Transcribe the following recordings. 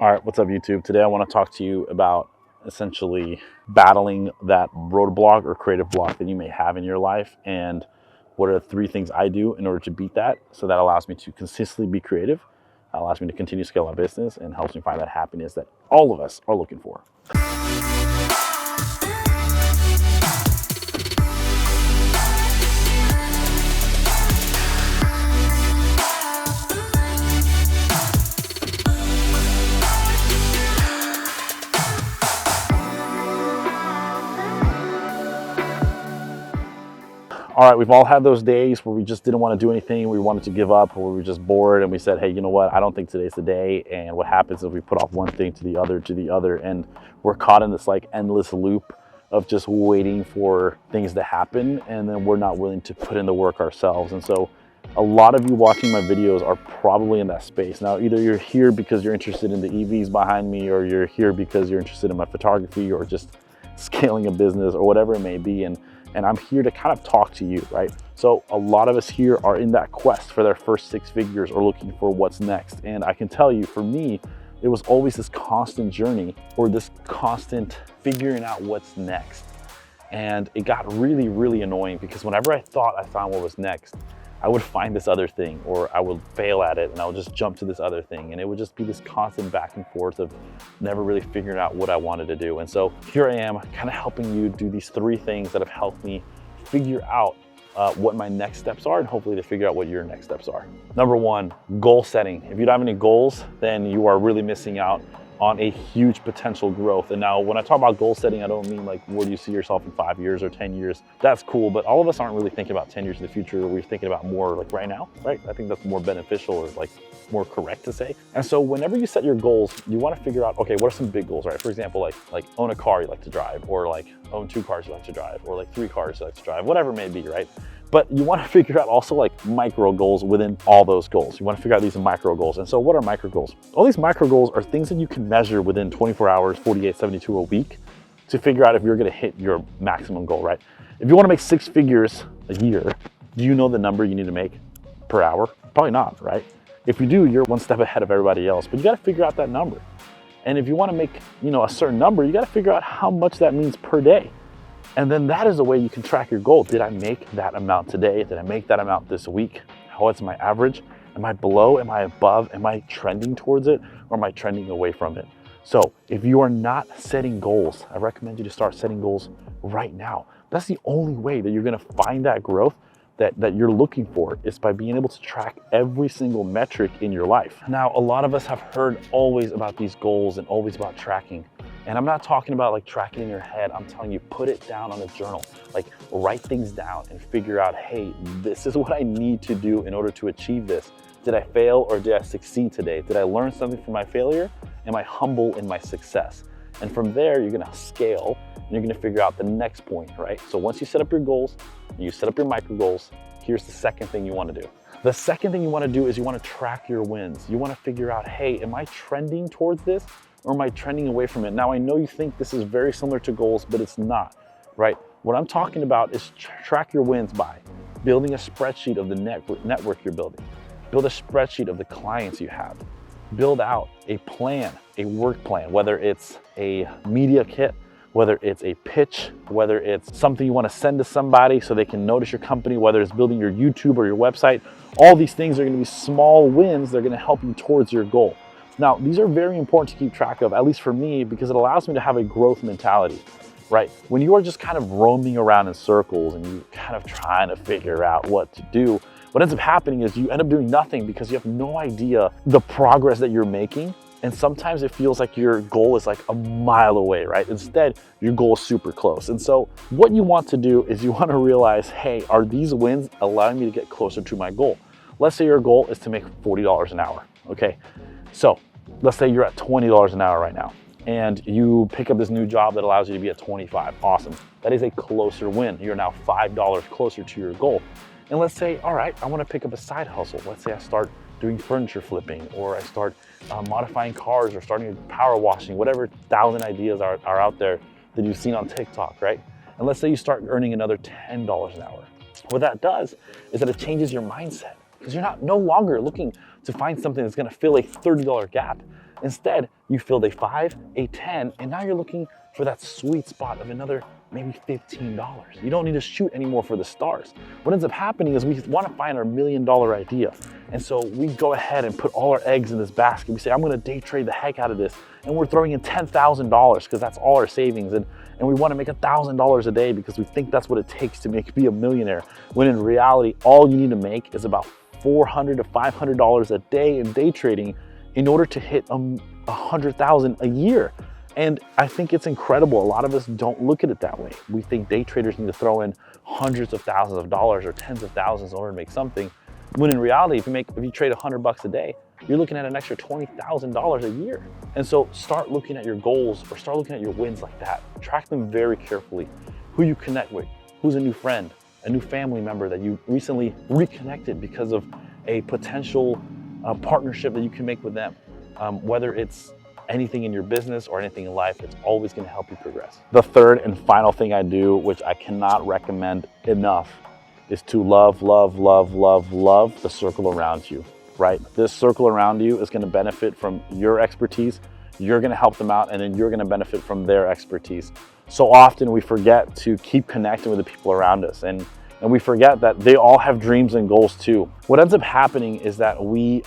All right, what's up, YouTube? Today I want to talk to you about essentially battling that roadblock or creative block that you may have in your life, and what are the three things I do in order to beat that, so that allows me to consistently be creative, allows me to continue to scale my business, and helps me find that happiness that all of us are looking for. All right, we've all had those days where we just didn't want to do anything, we wanted to give up, or we were just bored, and we said, hey, you know what, I don't think today's the day. And what happens is we put off one thing to the other, and we're caught in this like endless loop of just waiting for things to happen, and then we're not willing to put in the work ourselves. And so a lot of you watching my videos are probably in that space. Now, either you're here because you're interested in the EVs behind me, or you're here because you're interested in my photography, or just scaling a business, or whatever it may be. And I'm here to kind of talk to you, right? So a lot of us here are in that quest for their first 6 figures or looking for what's next. And I can tell you, for me, it was always this constant journey, or this constant figuring out what's next. And it got really, really annoying, because whenever I thought I found what was next, I would find this other thing, or I would fail at it and I would just jump to this other thing. And it would just be this constant back and forth of never really figuring out what I wanted to do. And so here I am, kind of helping you do these 3 things that have helped me figure out what my next steps are, and hopefully to figure out what your next steps are. Number 1, goal setting. If you don't have any goals, then you are really missing out on a huge potential growth. And now when I talk about goal setting, I don't mean like, where do you see yourself in 5 years or 10 years? That's cool, but all of us aren't really thinking about 10 years in the future. We're thinking about more like right now, right? I think that's more beneficial, or like more correct to say. And so whenever you set your goals, you want to figure out, okay, what are some big goals, right? For example, like own a car you like to drive, or like own 2 cars you like to drive, or like 3 cars you like to drive, whatever it may be, right? But you want to figure out also like micro goals within all those goals. You want to figure out these micro goals. And so what are micro goals? All these micro goals are things that you can measure within 24 hours, 48, 72 a week, to figure out if you're going to hit your maximum goal, right? If you want to make 6 figures a year, do you know the number you need to make per hour? Probably not, right? If you do, you're one step ahead of everybody else, but you got to figure out that number. And if you want to make, a certain number, you got to figure out how much that means per day. And then that is the way you can track your goal. Did I make that amount today? Did I make that amount this week? What's my average? Am I below? Am I above? Am I trending towards it, or am I trending away from it? So if you are not setting goals, I recommend you to start setting goals right now. That's the only way that you're gonna find that growth that you're looking for, is by being able to track every single metric in your life. Now, a lot of us have heard always about these goals and always about tracking. And I'm not talking about like tracking in your head. I'm telling you, put it down on a journal, like write things down and figure out, hey, this is what I need to do in order to achieve this. Did I fail, or did I succeed today? Did I learn something from my failure? Am I humble in my success? And from there, you're gonna scale, and you're gonna figure out the next point, right? So once you set up your goals, you set up your micro goals, here's the second thing you wanna do. The second thing you wanna do is you wanna track your wins. You wanna figure out, hey, am I trending towards this, or am I trending away from it? Now, I know you think this is very similar to goals, but it's not, right? What I'm talking about is track your wins by building a spreadsheet of the network you're building. Build a spreadsheet of the clients you have. Build out a plan, a work plan, whether it's a media kit, whether it's a pitch, whether it's something you want to send to somebody so they can notice your company, whether it's building your YouTube or your website. All these things are going to be small wins. They're going to help you towards your goal. Now, these are very important to keep track of, at least for me, because it allows me to have a growth mentality, right? When you are just kind of roaming around in circles and you're kind of trying to figure out what to do, what ends up happening is you end up doing nothing, because you have no idea the progress that you're making. And sometimes it feels like your goal is like a mile away, right? Instead, your goal is super close. And so what you want to do is you want to realize, hey, are these wins allowing me to get closer to my goal? Let's say your goal is to make $40 an hour, okay? So let's say you're at $20 an hour right now, and you pick up this new job that allows you to be at 25. Awesome. That is a closer win. You're now $5 closer to your goal. And let's say, all right, I want to pick up a side hustle. Let's say I start doing furniture flipping, or I start modifying cars, or starting power washing, whatever 1,000 ideas are out there that you've seen on TikTok, right? And let's say you start earning another $10 an hour. What that does is that it changes your mindset, because you're no longer looking to find something that's going to fill a $30 gap. Instead, you filled a 5, a 10, and now you're looking for that sweet spot of another maybe $15. You don't need to shoot anymore for the stars. What ends up happening is we want to find our $1 million idea. And so we go ahead and put all our eggs in this basket. We say, I'm going to day trade the heck out of this. And we're throwing in $10,000 because that's all our savings. And we want to make $1,000 a day because we think that's what it takes to be a millionaire. When in reality, all you need to make is about $400 to $500 a day in day trading in order to hit $100,000 a year. And I think it's incredible. A lot of us don't look at it that way. We think day traders need to throw in hundreds of thousands of dollars or tens of thousands in order to make something. When in reality, if you trade $100 a day, you're looking at an extra $20,000 a year. And so start looking at your goals or start looking at your wins like that. Track them very carefully. Who you connect with, who's a new friend, a new family member that you recently reconnected because of a potential partnership that you can make with them. Whether it's anything in your business or anything in life, it's always going to help you progress. The third and final thing I do, which I cannot recommend enough, is to love the circle around you, right? This circle around you is going to benefit from your expertise. You're going to help them out, and then you're going to benefit from their expertise. So often we forget to keep connecting with the people around us, and we forget that they all have dreams and goals too. What ends up happening is that we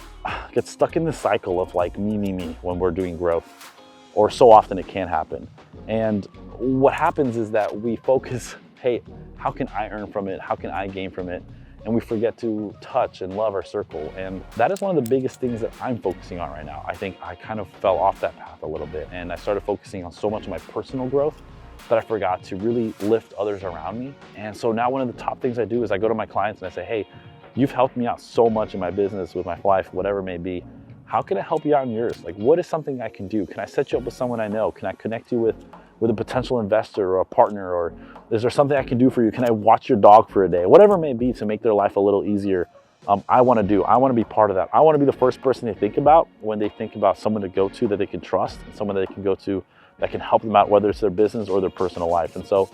get stuck in this cycle of like me when we're doing growth, or so often it can happen. And what happens is that we focus, hey, how can I earn from it? How can I gain from it? And we forget to touch and love our circle. And that is one of the biggest things that I'm focusing on right now. I think I kind of fell off that path a little bit, and I started focusing on so much of my personal growth that I forgot to really lift others around me. And so now one of the top things I do is I go to my clients and I say, hey, you've helped me out so much in my business, with my life, whatever it may be. How can I help you out in yours? Like, what is something I can do? Can I set you up with someone I know? Can I connect you with a potential investor or a partner? Or is there something I can do for you? Can I watch your dog for a day? Whatever it may be to make their life a little easier. I want to be part of that. I want to be the first person they think about when they think about someone to go to that they can trust, and someone that they can go to that can help them out, whether it's their business or their personal life. And so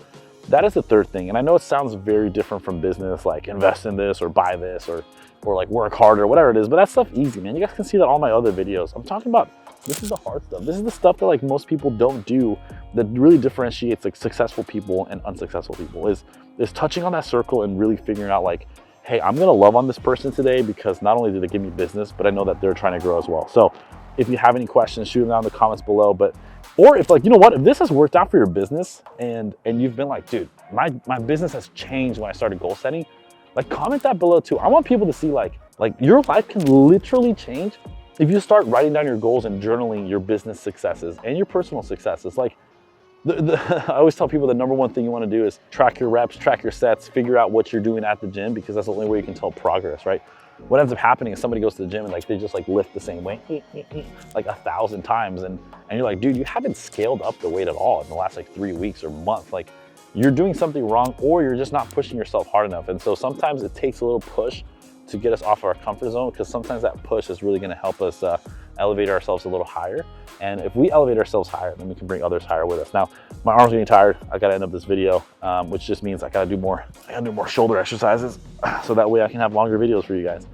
that is the third thing. And I know it sounds very different from business, like invest in this or buy this or like work harder, whatever it is, but that stuff easy, man. You guys can see that all my other videos. I'm talking about, this is the hard stuff. This is the stuff that like most people don't do, that really differentiates like successful people and unsuccessful people, is touching on that circle and really figuring out like, hey, I'm gonna love on this person today because not only do they give me business, but I know that they're trying to grow as well. So if you have any questions, shoot them down in the comments below. Or if like, you know what, if this has worked out for your business and you've been like, dude, my business has changed when I started goal setting, like comment that below too. I want people to see like your life can literally change if you start writing down your goals and journaling your business successes and your personal successes. Like I always tell people the number one thing you want to do is track your reps, track your sets, figure out what you're doing at the gym, because that's the only way you can tell progress, right? What ends up happening is somebody goes to the gym and like they just like lift the same weight like 1,000 times, and you're like, dude, you haven't scaled up the weight at all in the last like 3 weeks or month. Like you're doing something wrong, or you're just not pushing yourself hard enough. And so sometimes it takes a little push to get us off our comfort zone, because sometimes that push is really going to help us elevate ourselves a little higher. And if we elevate ourselves higher, then we can bring others higher with us. Now, my arms are getting tired. I got to end up this video, which just means I got to do more shoulder exercises so that way I can have longer videos for you guys.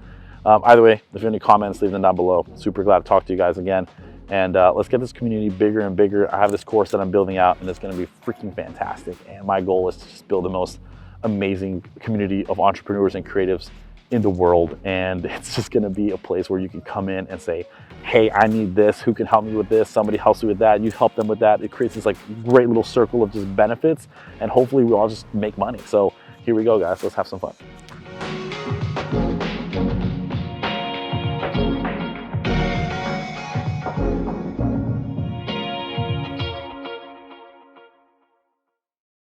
Either way, if you have any comments, leave them down below. Super glad to talk to you guys again. And let's get this community bigger and bigger. I have this course that I'm building out, and it's going to be freaking fantastic. And my goal is to just build the most amazing community of entrepreneurs and creatives in the world. And it's just going to be a place where you can come in and say, hey, I need this. Who can help me with this? Somebody helps me with that. You help them with that. It creates this like great little circle of just benefits, and hopefully we all just make money. So here we go, guys. Let's have some fun.